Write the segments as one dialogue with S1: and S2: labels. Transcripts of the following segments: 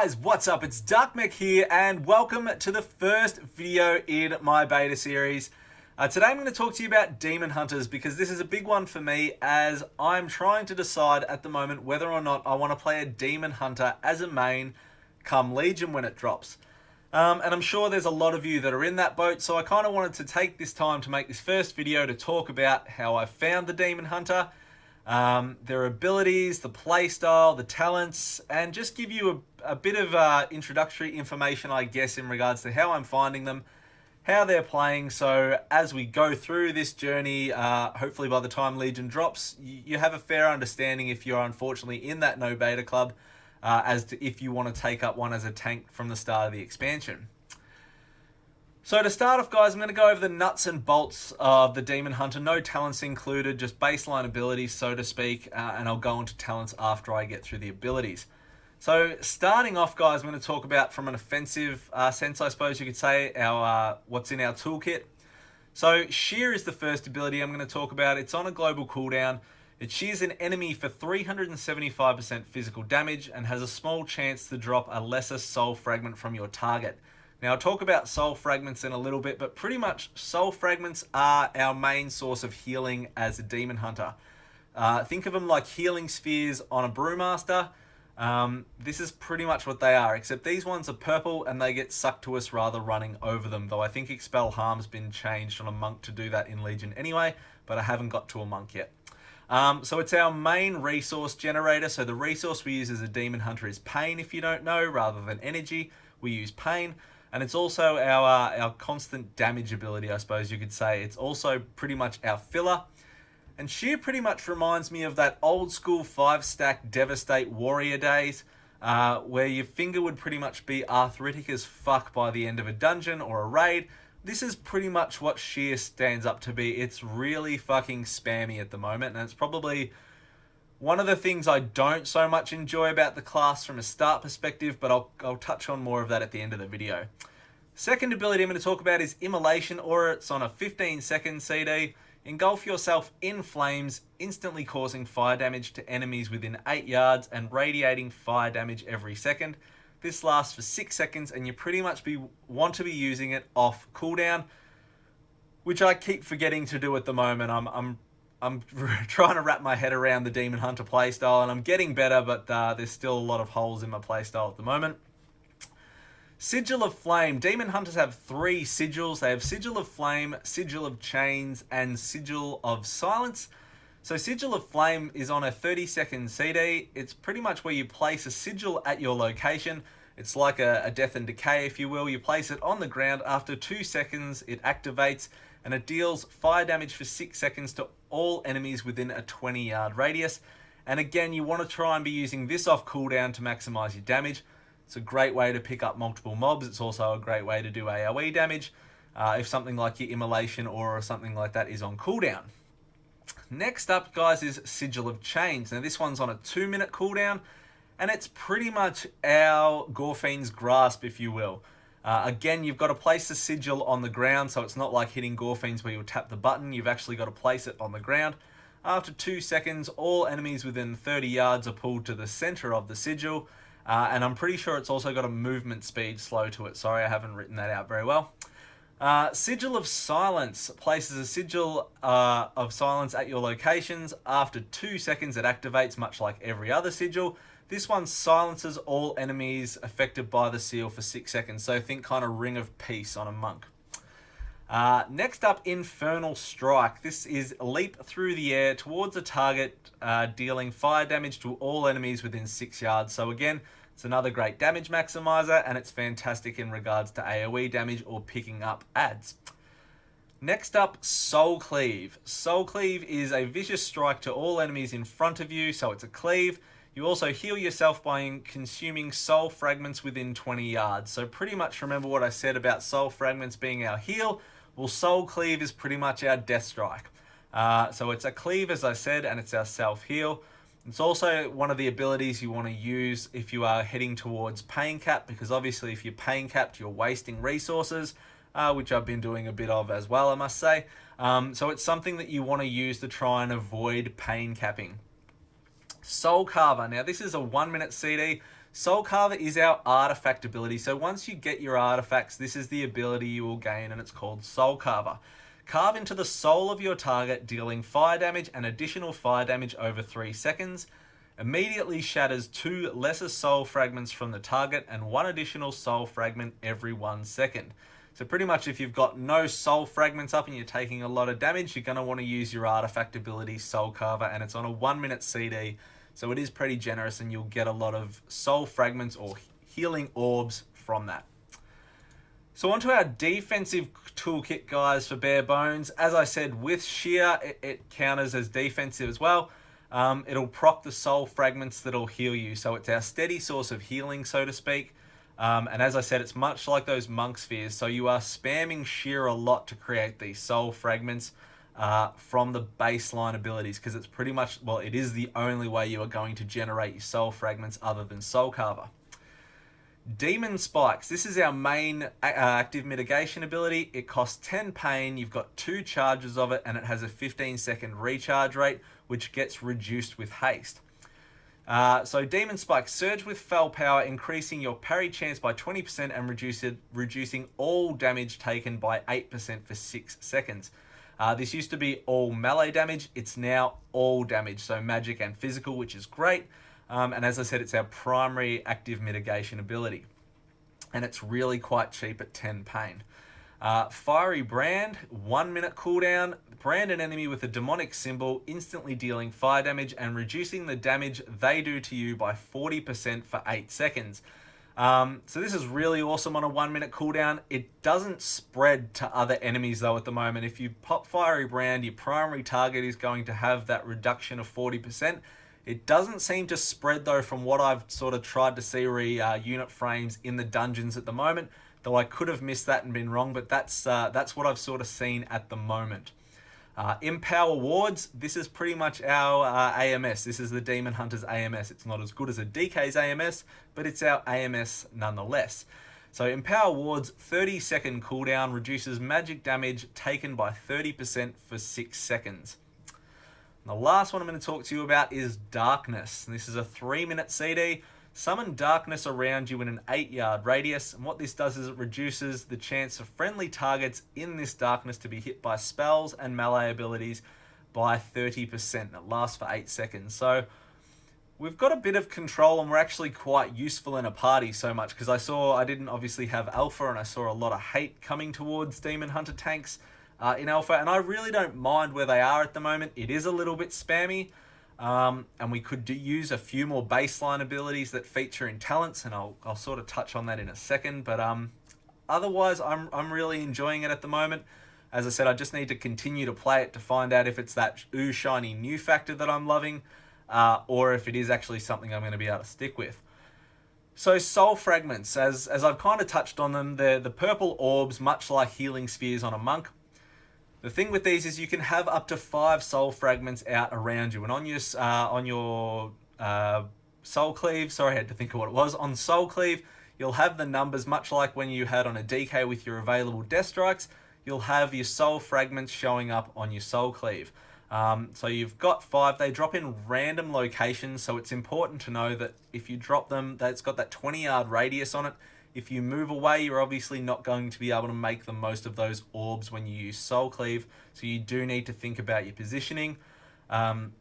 S1: guys, what's up? It's Darkmech here and welcome to the first video in my beta series. Today I'm going to talk to you about Demon Hunters because this is a big one for me as I'm trying to decide at the moment whether or not I want to play a Demon Hunter as a main come Legion when it drops. And I'm sure there's a lot of you that are in that boat, so I kind of wanted to take this time to make this first video to talk about how I found the Demon Hunter, their abilities, the playstyle, the talents, and just give you a bit of introductory information, I guess, in regards to how I'm finding them, how they're playing. So as we go through this journey, hopefully by the time Legion drops, you have a fair understanding if you're unfortunately in that no beta club, as to if you want to take up one as a tank from the start of the expansion. So to start off, guys, I'm going to go over the nuts and bolts of the Demon Hunter. No talents included, just baseline abilities, so to speak, and I'll go into talents after I get through the abilities. So starting off, guys, I'm going to talk about from an offensive sense, I suppose you could say, our what's in our toolkit. So Shear is the first ability I'm going to talk about. It's on a global cooldown. It shears an enemy for 375% physical damage and has a small chance to drop a lesser soul fragment from your target. Now, I'll talk about soul fragments in a little bit, but pretty much soul fragments are our main source of healing as a Demon Hunter. Think of them like healing spheres on a Brewmaster. This is pretty much what they are, except these ones are purple and they get sucked to us rather running over them, though I think Expel Harm's been changed on a monk to do that in Legion anyway, but I haven't got to a monk yet. So it's our main resource generator. So the resource we use as a Demon Hunter is pain, if you don't know, rather than energy. We use pain. And it's also our constant damage ability, I suppose you could say. It's also pretty much our filler. And Shear pretty much reminds me of that old school 5-stack Devastate Warrior days, where your finger would pretty much be arthritic as fuck by the end of a dungeon or a raid. This is pretty much what Shear stands up to be. It's really fucking spammy at the moment, and it's probably one of the things I don't so much enjoy about the class from a start perspective, but I'll touch on more of that at the end of the video. Second ability I'm going to talk about is Immolation, or it's on a 15-second CD. Engulf yourself in flames, instantly causing fire damage to enemies within 8 yards and radiating fire damage every second. This lasts for 6 seconds and you pretty much want to be using it off cooldown, which I keep forgetting to do at the moment. I'm trying to wrap my head around the Demon Hunter playstyle, and I'm getting better, but there's still a lot of holes in my playstyle at the moment. Sigil of Flame. Demon Hunters have 3 sigils. They have Sigil of Flame, Sigil of Chains, and Sigil of Silence. So Sigil of Flame is on a 30-second CD. It's pretty much where you place a sigil at your location. It's like a death and decay, if you will. You place it on the ground. After 2 seconds, it activates, and it deals fire damage for 6 seconds to all enemies within a 20-yard radius. And again, you want to try and be using this off cooldown to maximize your damage. It's a great way to pick up multiple mobs. It's also a great way to do AoE damage if something like your Immolation or something like that is on cooldown. Next up, guys, is Sigil of Chains. Now, this one's on a 2-minute cooldown, and it's pretty much our Gorfiend's Grasp, if you will. Again, you've got to place the sigil on the ground, so it's not like hitting Gorfiend's where you'll tap the button. You've actually got to place it on the ground. After 2 seconds, all enemies within 30 yards are pulled to the center of the sigil, and I'm pretty sure it's also got a movement speed slow to it. Sorry, I haven't written that out very well. Sigil of Silence places a Sigil of Silence at your locations. After 2 seconds, it activates, much like every other sigil. This one silences all enemies affected by the seal for 6 seconds. So think kind of Ring of Peace on a monk. Next up, Infernal Strike. This is leap through the air towards a target, dealing fire damage to all enemies within 6 yards. So again, it's another great damage maximizer, and it's fantastic in regards to AoE damage or picking up adds. Next up, Soul Cleave. Soul Cleave is a vicious strike to all enemies in front of you, so it's a cleave. You also heal yourself by consuming soul fragments within 20 yards. So pretty much remember what I said about soul fragments being our heal. Well, Soul Cleave is pretty much our death strike. So it's a cleave, as I said, and it's our self-heal. It's also one of the abilities you want to use if you are heading towards pain cap, because obviously if you're pain capped, you're wasting resources, which I've been doing a bit of as well, I must say. So it's something that you want to use to try and avoid pain capping. Soul Carver. Now, this is a 1-minute CD, Soul Carver is our artifact ability. So once you get your artifacts, this is the ability you will gain, and it's called Soul Carver. Carve into the soul of your target, dealing fire damage and additional fire damage over 3 seconds. Immediately shatters 2 lesser soul fragments from the target and 1 additional soul fragment every 1 second. So pretty much if you've got no soul fragments up and you're taking a lot of damage, you're going to want to use your artifact ability, Soul Carver, and it's on a 1-minute CD. So it is pretty generous and you'll get a lot of soul fragments or healing orbs from that. So onto our defensive toolkit, guys, for bare bones. As I said, with Shear, it counters as defensive as well. It'll proc the soul fragments that'll heal you. So it's our steady source of healing, so to speak. And as I said, it's much like those monk spheres. So you are spamming Shear a lot to create these soul fragments from the baseline abilities, because it's pretty much, well, it is the only way you are going to generate your soul fragments other than Soul Carver. Demon Spikes. This is our main active mitigation ability. It costs 10 pain. You've got 2 charges of it, and it has a 15-second recharge rate, which gets reduced with haste. So Demon Spike, surge with fell power, increasing your parry chance by 20% and reducing all damage taken by 8% for 6 seconds. This used to be all melee damage. It's now all damage, so magic and physical, which is great. And as I said, it's our primary active mitigation ability. And it's really quite cheap at 10 pain. Fiery Brand, 1-minute cooldown. Brand an enemy with a demonic symbol, instantly dealing fire damage and reducing the damage they do to you by 40% for 8 seconds. So this is really awesome on a 1-minute cooldown. It doesn't spread to other enemies though at the moment. If you pop Fiery Brand, your primary target is going to have that reduction of 40%. It doesn't seem to spread though from what I've sort of tried to see unit frames in the dungeons at the moment, though I could have missed that and been wrong, but that's what I've sort of seen at the moment. Empower Wards, this is pretty much our AMS. This is the Demon Hunter's AMS. It's not as good as a DK's AMS, but it's our AMS nonetheless. So Empower Wards, 30-second cooldown, reduces magic damage taken by 30% for 6 seconds. And the last one I'm going to talk to you about is Darkness. This is a 3-minute CD. Summon darkness around you in an 8-yard radius, and what this does is it reduces the chance of friendly targets in this darkness to be hit by spells and melee abilities by 30%. It lasts for 8 seconds. So we've got a bit of control, and we're actually quite useful in a party so much, because I didn't obviously have Alpha, and I saw a lot of hate coming towards Demon Hunter tanks in Alpha, and I really don't mind where they are at the moment. It is a little bit spammy. And we could use a few more baseline abilities that feature in talents, and I'll sort of touch on that in a second. But otherwise, I'm really enjoying it at the moment. As I said, I just need to continue to play it to find out if it's that ooh shiny new factor that I'm loving, or if it is actually something I'm going to be able to stick with. So soul fragments, as I've kind of touched on them, they're the purple orbs, much like healing spheres on a monk. The thing with these is you can have up to 5 soul fragments out around you, and on your soul cleave, sorry, I had to think of what it was. On soul cleave, you'll have the numbers much like when you had on a DK with your available death strikes. You'll have your soul fragments showing up on your soul cleave. So you've got 5. They drop in random locations, so it's important to know that if you drop them, that it's got that 20-yard radius on it. If you move away, you're obviously not going to be able to make the most of those orbs when you use Soul Cleave, so you do need to think about your positioning. But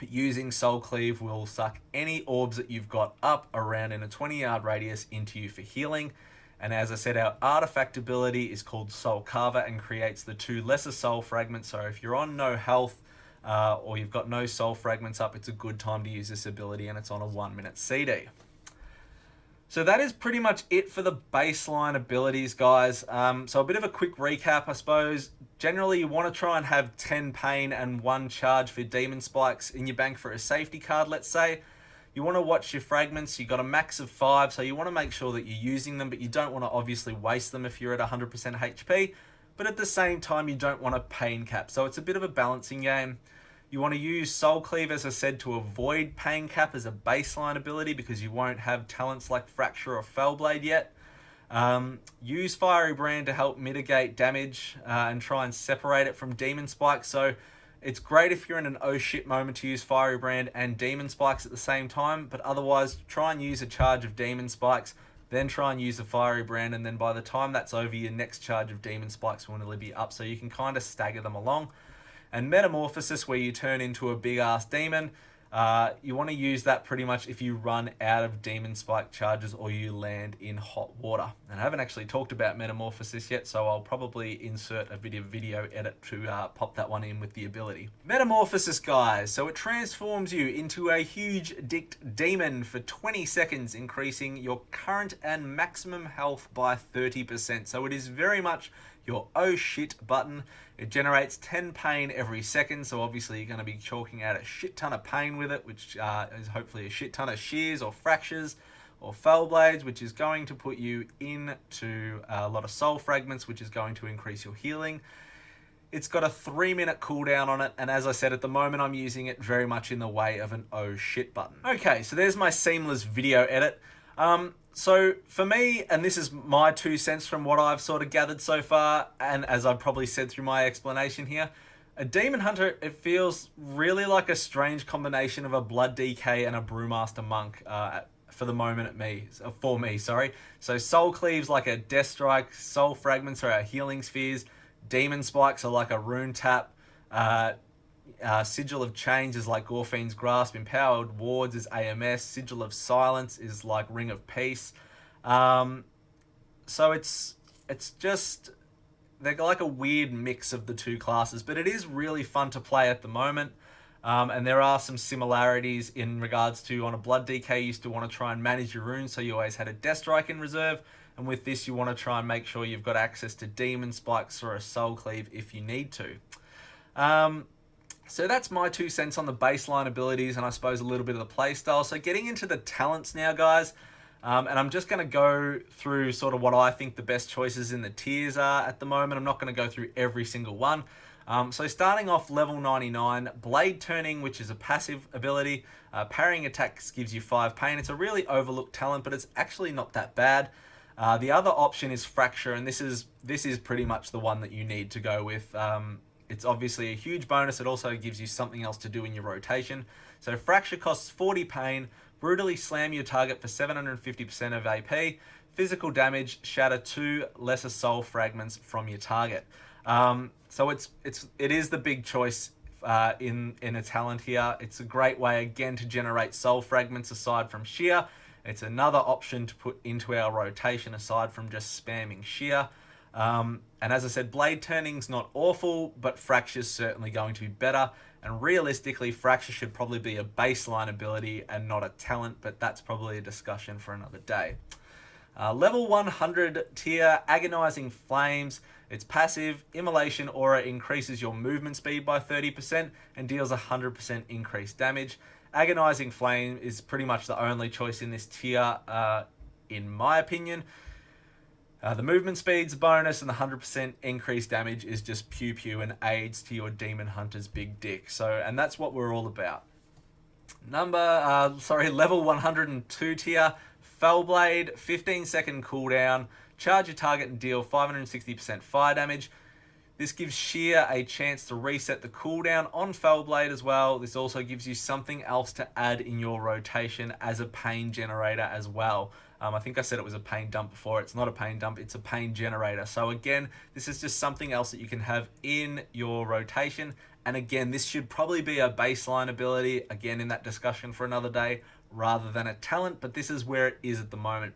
S1: using Soul Cleave will suck any orbs that you've got up around in a 20-yard radius into you for healing. And as I said, our artifact ability is called Soul Carver and creates the 2 lesser soul fragments. So if you're on no health or you've got no soul fragments up, it's a good time to use this ability, and it's on a 1-minute CD. So that is pretty much it for the baseline abilities, guys. So a bit of a quick recap, I suppose. Generally, you want to try and have 10 pain and 1 charge for Demon Spikes in your bank for a safety card, let's say. You want to watch your fragments. You've got a max of 5, so you want to make sure that you're using them, but you don't want to obviously waste them if you're at 100% HP. But at the same time, you don't want a pain cap. So it's a bit of a balancing game. You want to use Soul Cleave, as I said, to avoid Pain Cap as a baseline ability, because you won't have talents like Fracture or Fellblade yet. Use Fiery Brand to help mitigate damage and try and separate it from Demon Spike. So It's great if you're in an oh shit moment to use Fiery Brand and Demon Spikes at the same time, but otherwise try and use a charge of Demon Spikes, then try and use a Fiery Brand, and then by the time that's over, your next charge of Demon Spikes will nearly be up, so you can kind of stagger them along. And Metamorphosis, where you turn into a big ass demon, you want to use that pretty much if you run out of Demon Spike charges or you land in hot water. And I haven't actually talked about Metamorphosis yet, so I'll probably insert a video edit to pop that one in with the ability. Metamorphosis, guys. So it transforms you into a huge dicked demon for 20 seconds, increasing your current and maximum health by 30%. So it is very much your oh shit button. It generates 10 pain every second, so obviously you're going to be chalking out a shit ton of pain with it, which is hopefully a shit ton of shears or fractures or fell blades, which is going to put you into a lot of soul fragments, which is going to increase your healing. It's got a 3-minute cooldown on it, and as I said, at the moment I'm using it very much in the way of an oh shit button. Okay, so there's my seamless video edit. So for me, and this is my 2 cents from what I've sort of gathered so far, and as I've probably said through my explanation here, a Demon Hunter, it feels really like a strange combination of a Blood DK and a Brewmaster Monk for the moment for me. So Soul Cleave's like a Death Strike, Soul Fragments are our healing spheres, Demon Spikes are like a Rune Tap, Sigil of Chains is like Gorfiend's Grasp, Empowered Wards is AMS, Sigil of Silence is like Ring of Peace. So it's just, they're like a weird mix of the two classes, but it is really fun to play at the moment. And there are some similarities in regards to, on a Blood DK, you used to want to try and manage your runes, so you always had a Death Strike in reserve. And with this, you want to try and make sure you've got access to Demon Spikes or a Soul Cleave if you need to. So that's my 2 cents on the baseline abilities and I suppose a little bit of the playstyle. So getting into the talents now, guys, and I'm just going to go through sort of what I think the best choices in the tiers are at the moment. I'm not going to go through every single one. So starting off level 99, Blade Turning, which is a passive ability. Parrying attacks gives you 5 pain. It's a really overlooked talent, but it's actually not that bad. The other option is Fracture, and this is pretty much the one that you need to go with. It's obviously a huge bonus. It also gives you something else to do in your rotation. So Fracture costs 40 pain, brutally slam your target for 750% of AP, physical damage, shatter 2 lesser soul fragments from your target. So it is the big choice in a talent here. It's a great way again to generate soul fragments aside from shear. It's another option to put into our rotation aside from just spamming shear. And as I said, Blade Turning's not awful, but Fracture's certainly going to be better. And realistically, Fracture should probably be a baseline ability and not a talent, but that's probably a discussion for another day. Level 100 tier, Agonizing Flames. It's passive. Immolation Aura increases your movement speed by 30% and deals 100% increased damage. Agonizing Flame is pretty much the only choice in this tier, in my opinion. The movement speed's a bonus, and the 100% increased damage is just pew pew and aids to your Demon Hunter's big dick. So, and that's what we're all about. Level 102 tier, Fellblade, 15-second cooldown. Charge your target and deal 560% fire damage. This gives Shear a chance to reset the cooldown on Fellblade as well. This also gives you something else to add in your rotation as a pain generator as well. I think I said it was a pain dump before. It's not a pain dump, it's a pain generator. So again, this is just something else that you can have in your rotation. And again, this should probably be a baseline ability, again in that discussion for another day, rather than a talent, but this is where it is at the moment.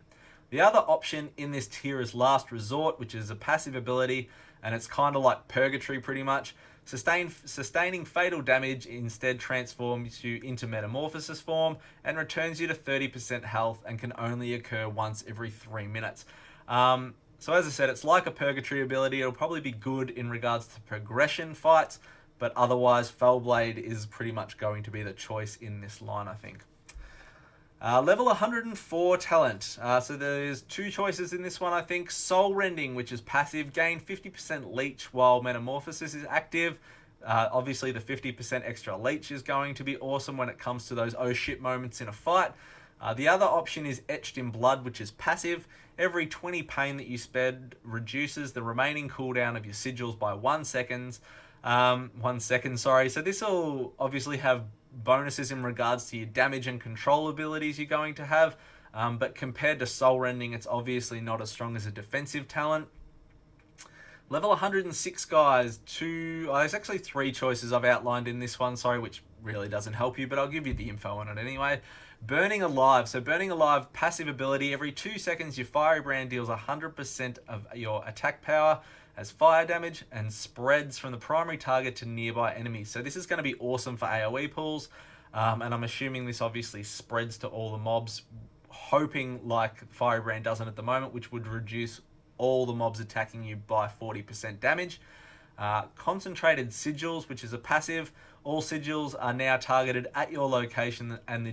S1: The other option in this tier is Last Resort, which is a passive ability, and it's kind of like Purgatory pretty much. Sustaining fatal damage instead transforms you into Metamorphosis form and returns you to 30% health and can only occur once every 3 minutes. So as I said, it's like a Purgatory ability. It'll probably be good in regards to progression fights, but otherwise Fellblade is pretty much going to be the choice in this line, I think. Level 104 talent. So there's 2 choices in this one, I think. Soul Rending, which is passive, gain 50% leech while Metamorphosis is active. Obviously the 50% extra leech is going to be awesome when it comes to those oh shit moments in a fight. The other option is Etched in Blood, which is passive. Every 20 pain that you spend reduces the remaining cooldown of your sigils by 1 second. 1 second, sorry. So this will obviously have bonuses in regards to your damage and control abilities you're going to have. But compared to Soul Rending, it's obviously not as strong as a defensive talent. Level 106, guys. There's actually 3 choices I've outlined in this one, sorry, which really doesn't help you, but I'll give you the info on it anyway. Burning Alive. So Burning Alive, passive ability. Every 2 seconds, your Fiery Brand deals 100% of your attack power as fire damage and spreads from the primary target to nearby enemies. So this is going to be awesome for AoE pools, and I'm assuming this obviously spreads to all the mobs, hoping like Fiery Brand doesn't at the moment, which would reduce all the mobs attacking you by 40% damage. Concentrated Sigils, which is a passive. All Sigils are now targeted at your location, and the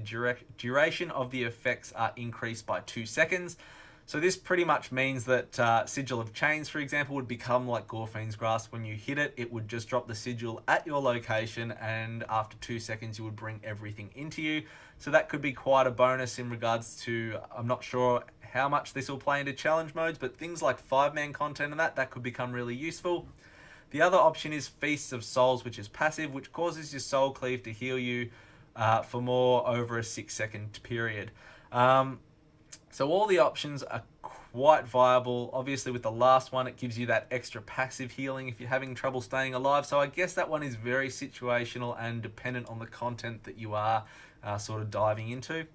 S1: duration of the effects are increased by 2 seconds. So this pretty much means that Sigil of Chains, for example, would become like Gorfiend's Grasp. When you hit it, it would just drop the sigil at your location, and after 2 seconds, you would bring everything into you. So that could be quite a bonus in regards to, I'm not sure how much this will play into challenge modes, but things like 5-man content and that could become really useful. The other option is Feasts of Souls, which is passive, which causes your Soul Cleave to heal you for more over a 6-second period. So all the options are quite viable. Obviously, with the last one, it gives you that extra passive healing if you're having trouble staying alive. So I guess that one is very situational and dependent on the content that you are sort of diving into.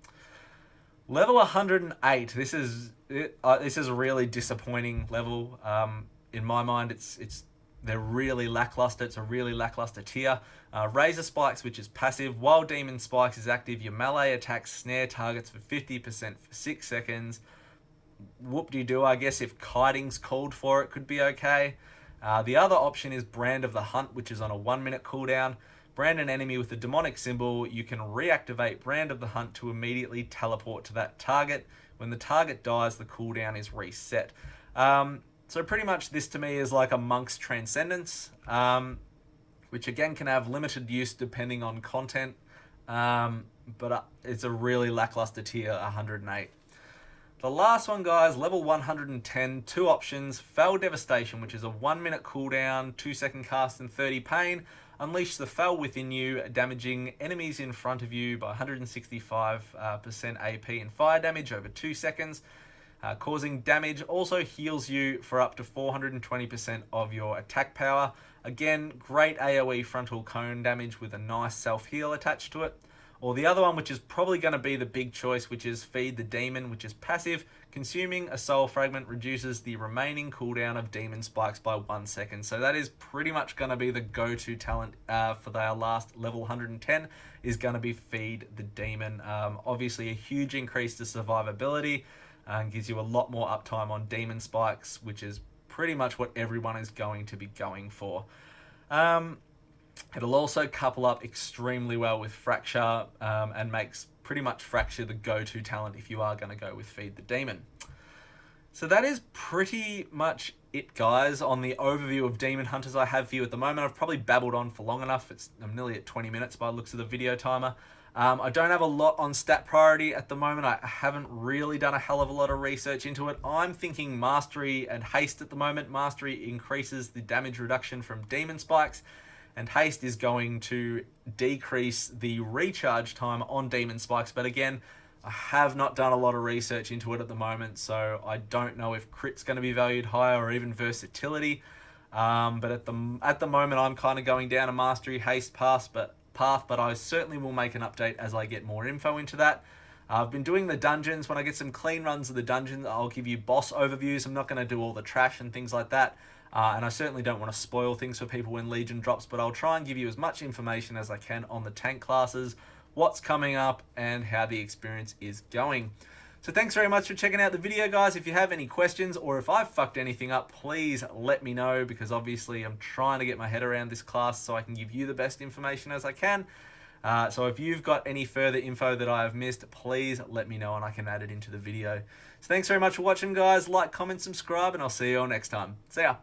S1: Level 108. This is a really disappointing level. In my mind, they're really lackluster. It's a really lackluster tier. Razor Spikes, which is passive. While Demon Spikes is active, your melee attacks snare targets for 50% for 6 seconds. Whoop-de-doo, I guess if kiting's called for, it could be okay. The other option is Brand of the Hunt, which is on a 1-minute cooldown. Brand an enemy with the demonic symbol. You can reactivate Brand of the Hunt to immediately teleport to that target. When the target dies, the cooldown is reset. So pretty much this to me is like a Monk's Transcendence, which again can have limited use depending on content, but it's a really lackluster tier, 108. The last one, guys, level 110, 2 options. Fell Devastation, which is a 1-minute cooldown, 2-second cast and 30 pain. Unleash the Fell within you, damaging enemies in front of you by 165% AP and fire damage over 2 seconds. Causing damage, also heals you for up to 420% of your attack power. Again, great AoE frontal cone damage with a nice self-heal attached to it. Or the other one, which is probably going to be the big choice, which is Feed the Demon, which is passive. Consuming a soul fragment reduces the remaining cooldown of demon spikes by 1 second. So that is pretty much going to be the go-to talent for their last level 110, is going to be Feed the Demon. Obviously a huge increase to survivability. And gives you a lot more uptime on demon spikes, which is pretty much what everyone is going to be going for. It'll also couple up extremely well with Fracture, and makes pretty much Fracture the go-to talent if you are going to go with Feed the Demon. So that is pretty much it, guys, on the overview of Demon Hunters I have for you at the moment. I've probably babbled on for long enough. I'm nearly at 20 minutes by the looks of the video timer. I don't have a lot on stat priority at the moment. I haven't really done a hell of a lot of research into it. I'm thinking Mastery and Haste at the moment. Mastery increases the damage reduction from Demon Spikes, and Haste is going to decrease the recharge time on Demon Spikes. But again, I have not done a lot of research into it at the moment, so I don't know if crit's going to be valued higher or even versatility. But at the moment, I'm kind of going down a Mastery Haste path, but I certainly will make an update as I get more info into that. I've been doing the dungeons. When I get some clean runs of the dungeons, I'll give you boss overviews. I'm not going to do all the trash and things like that. And I certainly don't want to spoil things for people when Legion drops, but I'll try and give you as much information as I can on the tank classes, what's coming up, and how the experience is going. So thanks very much for checking out the video, guys. If you have any questions or if I've fucked anything up, please let me know, because obviously I'm trying to get my head around this class so I can give you the best information as I can. So if you've got any further info that I have missed, please let me know and I can add it into the video. So thanks very much for watching, guys. Like, comment, subscribe, and I'll see you all next time. See ya.